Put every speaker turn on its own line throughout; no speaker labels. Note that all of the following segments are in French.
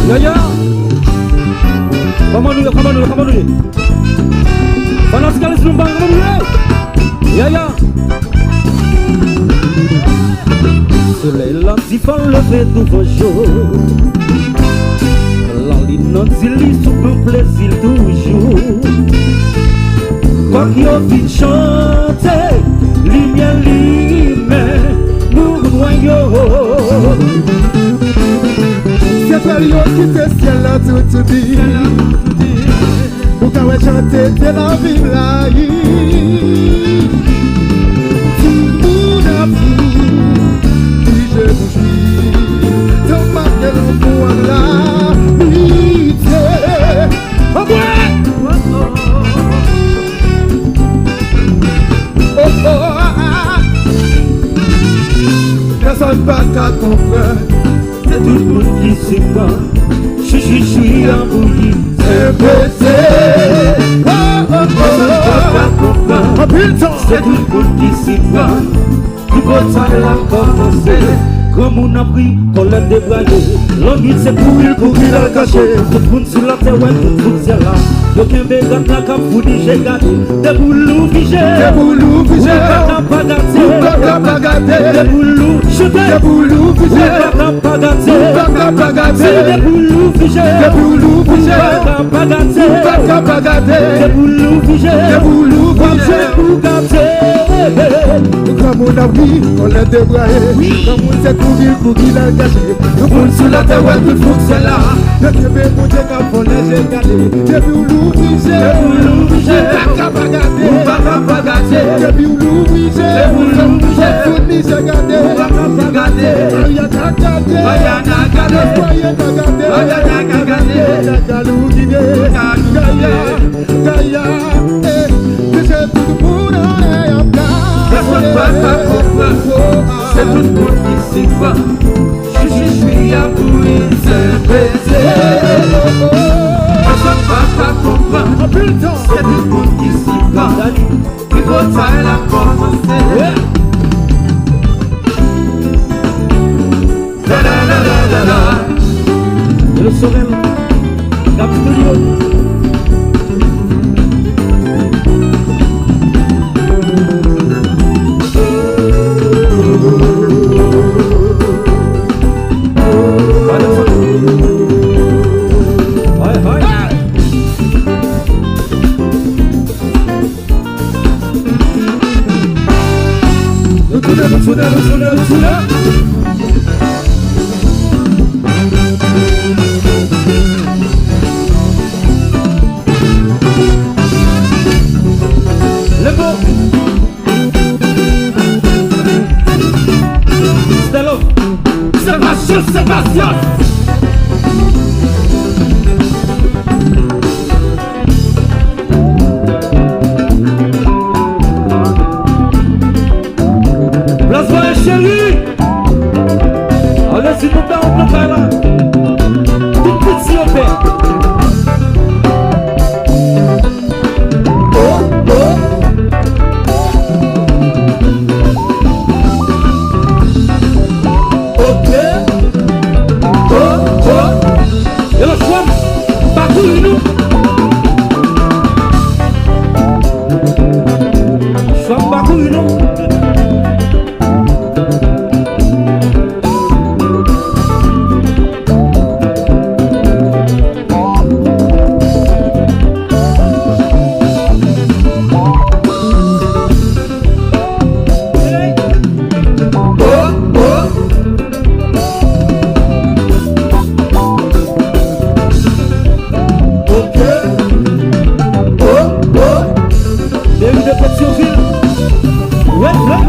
Yaya, come on, Panas sekali selumbang, come on, Yaya. Soleil lundi fa lever nouveau jour. La lune zili sous un plaisir toujours. Quoi qu'il y ait chanter, lumière, nous noyons.
C'est pas lui qui fait ciel là tout dit. Pour qu'on chanter de la vie là. Tout le monde a vu qui je vous suis. Ton marque le pouvoir là. Oh ouais. Oh oh. Personne pas qu'à comprendre.
C'est tout le monde qui sait pas. Je suis embrouillé.
C'est baisé.
C'est tout le monde qui sait pas. Qui va ça la commencer. Comme on a pris pour le débrayer. L'homme c'est pour il a caché. Tout le monde sur la terre, ouais, tout le monde c'est là. Y'a qu'un bégat là qui a foutu, j'ai gardé. Des boulous figés.
Des boulous figés.
Ou pas gâté.
Pas gâté.
Des boulous jetés.
Des boulous figés.
Pas gâté.
Pas gâté.
Des boulous figés.
Des boulous figés.
Pas gâté.
Pas gâté.
Des boulous figés.
Des boulous figés.
Pour gâter.
Comme on a pris, on l'a débraillé. Comme on s'est couru pour qu'il a caché. Tout le monde sur la terre, ouais, tout le monde c'est là. Le bébé, mon Dieu, qu'a volé, j'ai gardé. Des boulous figés. Des boulous figés. Pas gâté. Pas gâté. Des boulous figés. Des boulous figés. Fourni, j'ai gardé. Pas gâté. Ayana gardé. Ayana gardé. Ayana gardé. Ayana gardé. La galou guidé. Gaïa. Gaïa. C'est tout le monde en
c'est tout le monde qui sait pas. Je suis embrouillé, c'est baisé. Personne ne va comprendre. C'est tout le monde qui sait pas. Il faut ça la commencer. La la la la la la. Le Sorel, Cap Studio. Sébastien. Place-moi les chéris. Allez, s'il vous plaît, on peut faire là. Tout petit au père. Ouais.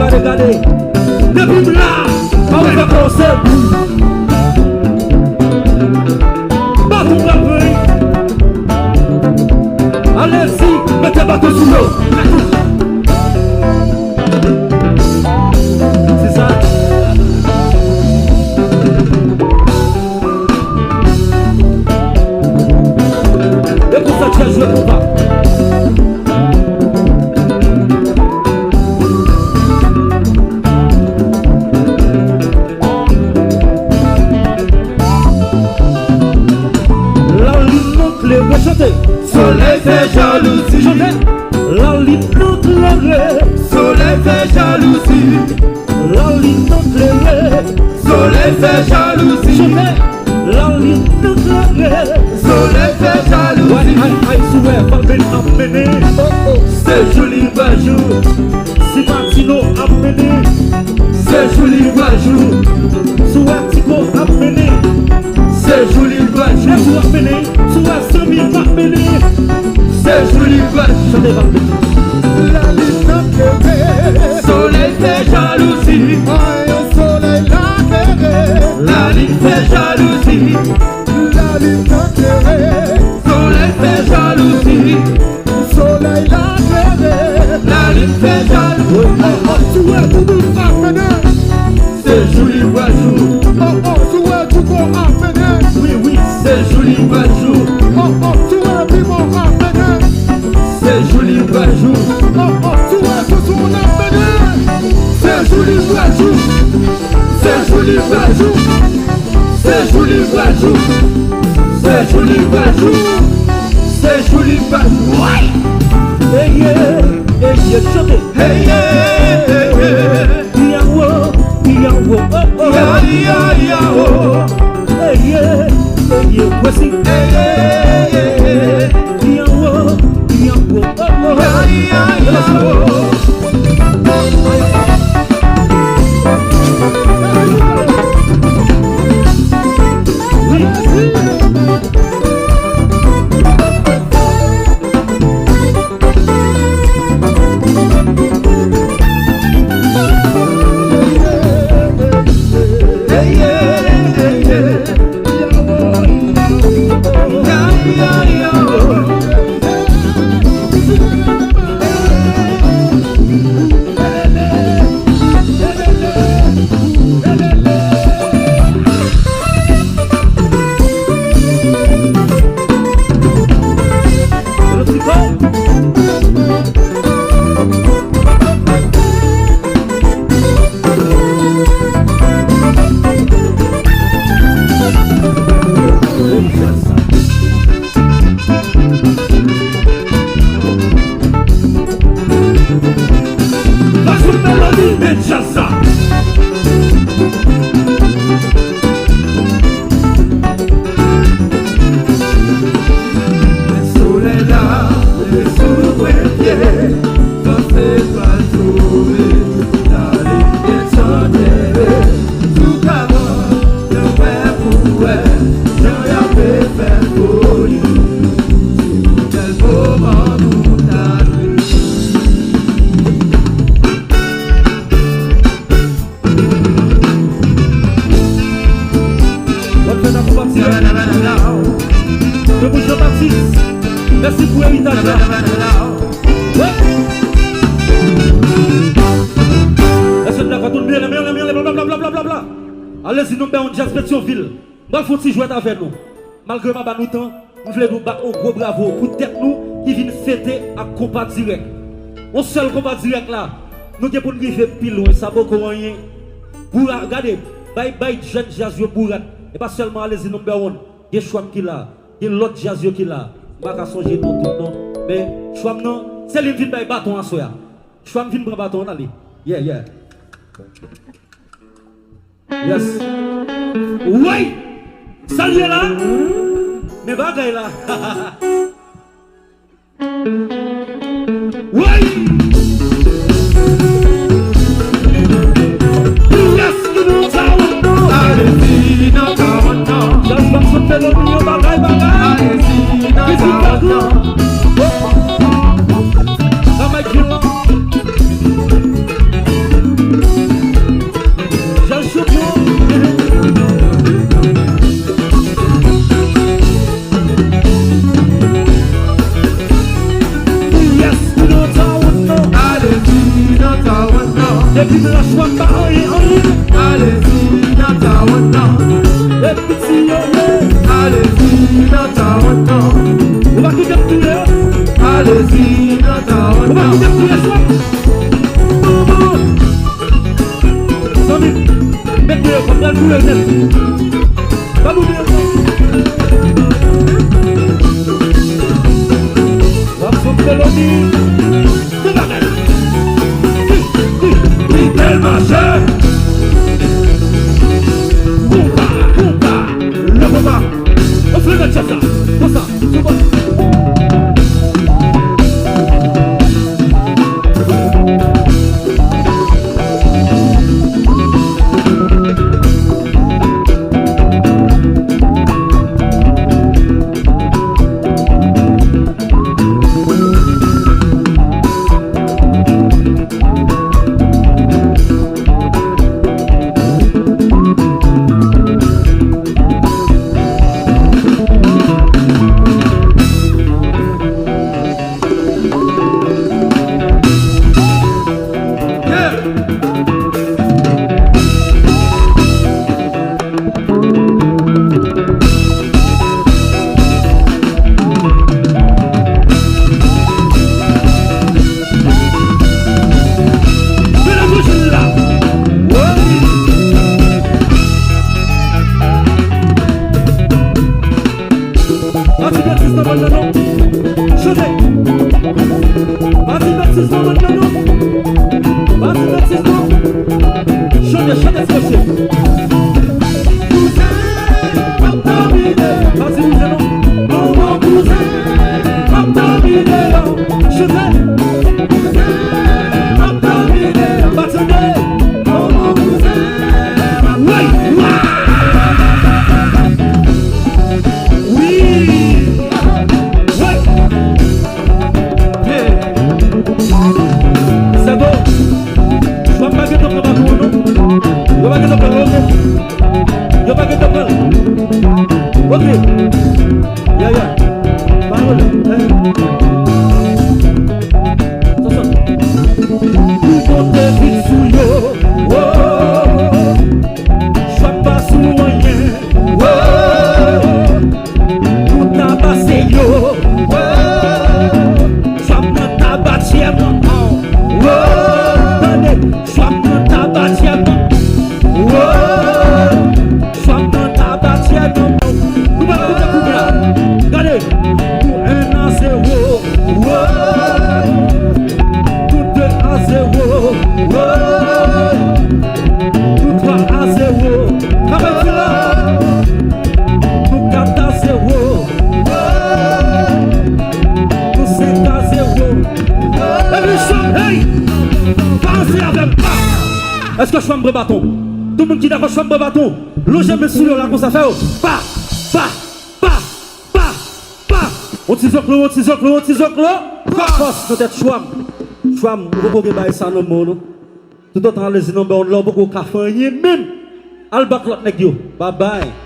Regardez. Depuis là, on va commencer. Pas vous rappeler. Allez-y, mettez bateau sous l'eau. C'est ça. Et pour ça, tu as joué pour pas.
Soleil fait jalousie.
La lune éclairée.
Soleil fait jalousie.
La lune éclairée.
Soleil fait jalousie.
La lune éclairée.
Soleil fait jalousie.
I swear, Falben a mené.
C'est joli jour.
Si Martino a mené.
C'est joli jour.
Souatico a mené.
C'est joli jour.
Est-ce a mené? Souasami a mené.
C'est joli jour.
La lune éclairée.
Soleil fait jalousie.
Soleil éclairé.
La lune fait jalousie.
La lune éclairée.
Soleil fait jalousie.
Soleil éclairé.
La lune fait jalousie.
Tu es tout le monde.
C'est joli jour.
Tu es tout le monde. Oui.
C'est joli jour.
Tu es vivant.
C'est joli jour.
Tu es tout le monde.
C'est joli jour. C'est joli jour. C'est joli jour. C'est joli jour. C'est joli jour.
Hey yeah, chantez.
Hey yeah,
Yawo,
Hey
yeah, voici. Yawo, Merci pour l'héritage. Est-ce que d'accord tout le monde blablabla. Allez-y, nous mettons une jazz Pétionville. Nous faut jouer avec nous. Malgré ma nous temps, nous voulons nous battre un gros bravo pour tête nous qui viennent fêter à combat direct. On seul combat direct là. Nous avons pour nous faire pile loin, ça beaucoup rien. Pour regarder, bye jeune jazz bourrat. Et pas seulement allez-y number one. Il y a Chouam qui là, il y a l'autre jazz qui là. Je ne vais pas songer non tout non. Mais Chouam non, c'est lui qui vient bâton à soi. Chouam vient prendre bâton allez. Yeah. Yes. Oui. Ça y est là. Mais bagaille là. Oui. Yes, you know, allez-y, non, Depuis de la choix, pas rien,
Allez-y, Natawana.
les petits,
Allez-y, Natawana.
on va tout détruire.
Allez-y,
On va tout
Natawana.
détruire ça. Samy, mettez-le comme dans le boulot net. Pas vous dire. Son mélodie de la mer. Nickel machin. Compa, le combat. On fait le tchata. Pour ça, c'est bon. Est-ce que je fais un bâton? Tout le monde qui d'accord, je fais un bâton. Logez mes souliers là, comme ça fait. Pa, pa, pa, pa, pa. On tise on tise on tise force, peut-être chouam. Chouam, vous pouvez bailler ça dans le monde. Tout autant les innommés, on l'a beaucoup café, même. Albac l'autre nèg yo. Bye bye.